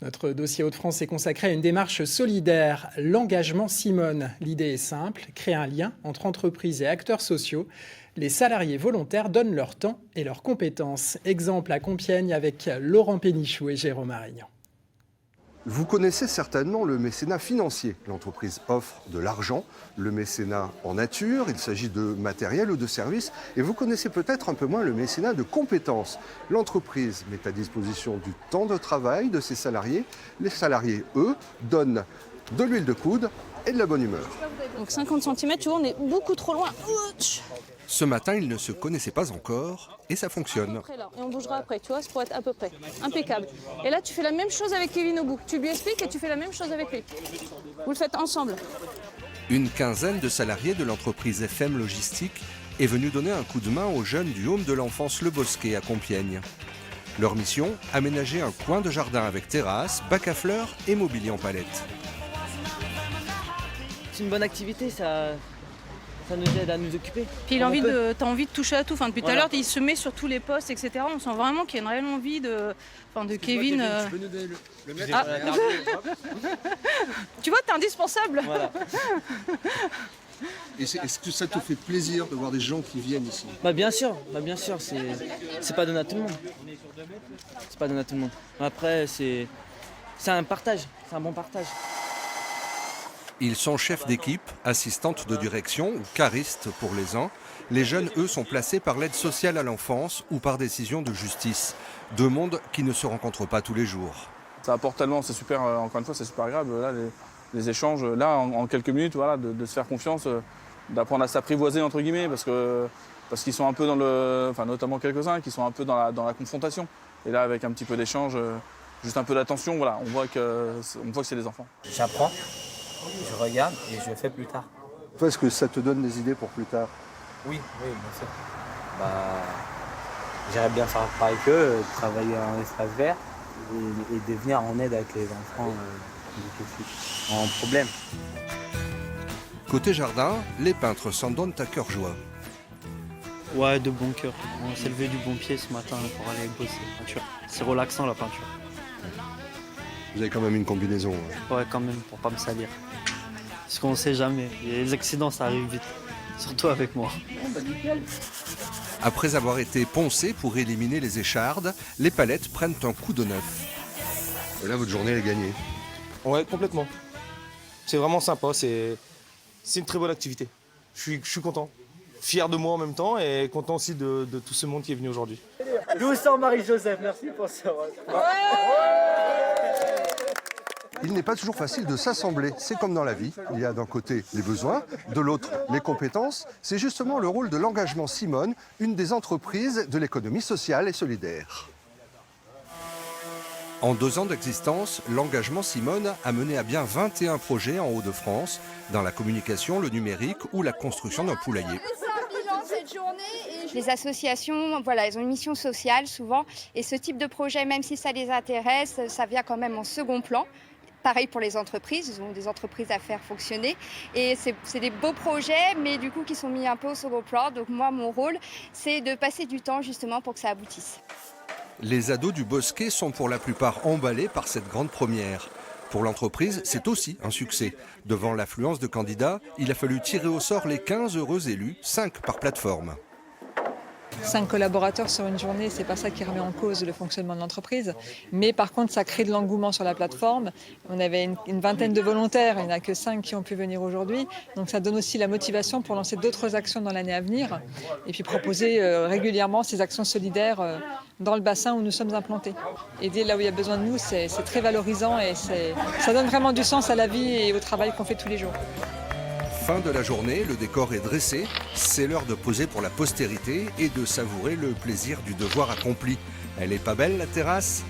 Notre dossier Hauts-de-France est consacré à une démarche solidaire, l'engagement Simone. L'idée est simple, créer un lien entre entreprises et acteurs sociaux. Les salariés volontaires donnent leur temps et leurs compétences. Exemple à Compiègne avec Laurent Pénichou et Jérôme Arignan. Vous connaissez certainement le mécénat financier. L'entreprise offre de l'argent, le mécénat en nature, il s'agit de matériel ou de services. Et vous connaissez peut-être un peu moins le mécénat de compétences. L'entreprise met à disposition du temps de travail de ses salariés. Les salariés, eux, donnent de l'huile de coude et de la bonne humeur. Donc 50 cm, tu vois, on est beaucoup trop loin. Ce matin, ils ne se connaissaient pas encore et ça fonctionne. Et on bougera après, tu vois, c'est pour être à peu près. Impeccable. Et là, tu fais la même chose avec Kevin au bout. Tu lui expliques et tu fais la même chose avec lui. Vous le faites ensemble. Une quinzaine de salariés de l'entreprise FM Logistique est venue donner un coup de main aux jeunes du Home de l'Enfance Le Bosquet à Compiègne. Leur mission, aménager un coin de jardin avec terrasse, bac à fleurs et mobilier en palette. C'est une bonne activité, ça nous aide à nous occuper. Puis t'as envie de toucher à tout. Enfin, depuis tout à l'heure, il se met sur tous les postes, etc. On sent vraiment qu'il y a une réelle envie de Kevin. Tu peux nous donner le message. Ah. Tu vois, t'es indispensable. Voilà. Est-ce que ça te fait plaisir de voir des gens qui viennent ici ? Bien sûr, c'est pas donné à tout le monde. C'est pas donné à tout le monde. Après, c'est un partage, c'est un bon partage. Ils sont chefs d'équipe, assistantes de direction ou caristes pour les uns. Les jeunes, eux, sont placés par l'aide sociale à l'enfance ou par décision de justice. Deux mondes qui ne se rencontrent pas tous les jours. Ça apporte tellement, c'est super, encore une fois, c'est super agréable. Là, les échanges, là, en quelques minutes, voilà, de se faire confiance, d'apprendre à s'apprivoiser, entre guillemets, parce qu'ils sont un peu dans notamment quelques-uns, qui sont un peu dans la confrontation. Et là, avec un petit peu d'échange, juste un peu d'attention, voilà, on voit que c'est des enfants. J'apprends. Je regarde et je fais plus tard. Est-ce que ça te donne des idées pour plus tard ? Oui, bien sûr. J'aimerais bien faire pareil qu'eux, travailler en espace vert et de venir en aide avec les enfants en problème. Côté jardin, les peintres s'en donnent à cœur joie. Ouais, de bon cœur. On s'est levé du bon pied ce matin pour aller bosser la peinture. C'est relaxant la peinture. Vous avez quand même une combinaison. Ouais, quand même, pour pas me salir. Parce qu'on sait jamais. Les accidents, ça arrive vite. Surtout avec moi. Après avoir été poncés pour éliminer les échardes, les palettes prennent un coup de neuf. Et là, votre journée est gagnée. Ouais, complètement. C'est vraiment sympa. C'est une très bonne activité. Je suis content. Fier de moi en même temps et content aussi de tout ce monde qui est venu aujourd'hui. Nous sommes Marie-Joseph. Merci pour ça. Il n'est pas toujours facile de s'assembler. C'est comme dans la vie. Il y a d'un côté les besoins, de l'autre les compétences. C'est justement le rôle de l'engagement Simone, une des entreprises de l'économie sociale et solidaire. En 2 ans d'existence, l'engagement Simone a mené à bien 21 projets en Hauts-de-France, dans la communication, le numérique ou la construction d'un poulailler. Les associations, voilà, elles ont une mission sociale souvent. Et ce type de projet, même si ça les intéresse, ça vient quand même en second plan. Pareil pour les entreprises, ils ont des entreprises à faire fonctionner. Et c'est des beaux projets, mais du coup qui sont mis un peu au second plan. Donc moi, mon rôle, c'est de passer du temps justement pour que ça aboutisse. Les ados du Bosquet sont pour la plupart emballés par cette grande première. Pour l'entreprise, c'est aussi un succès. Devant l'affluence de candidats, il a fallu tirer au sort les 15 heureux élus, 5 par plateforme. 5 collaborateurs sur une journée, c'est pas ça qui remet en cause le fonctionnement de l'entreprise. Mais par contre, ça crée de l'engouement sur la plateforme. On avait une vingtaine de volontaires, il n'y en a que 5 qui ont pu venir aujourd'hui. Donc ça donne aussi la motivation pour lancer d'autres actions dans l'année à venir. Et puis proposer régulièrement ces actions solidaires dans le bassin où nous sommes implantés. Aider là où il y a besoin de nous, c'est très valorisant et ça donne vraiment du sens à la vie et au travail qu'on fait tous les jours. Fin de la journée, le décor est dressé. C'est l'heure de poser pour la postérité et de savourer le plaisir du devoir accompli. Elle est pas belle, la terrasse ?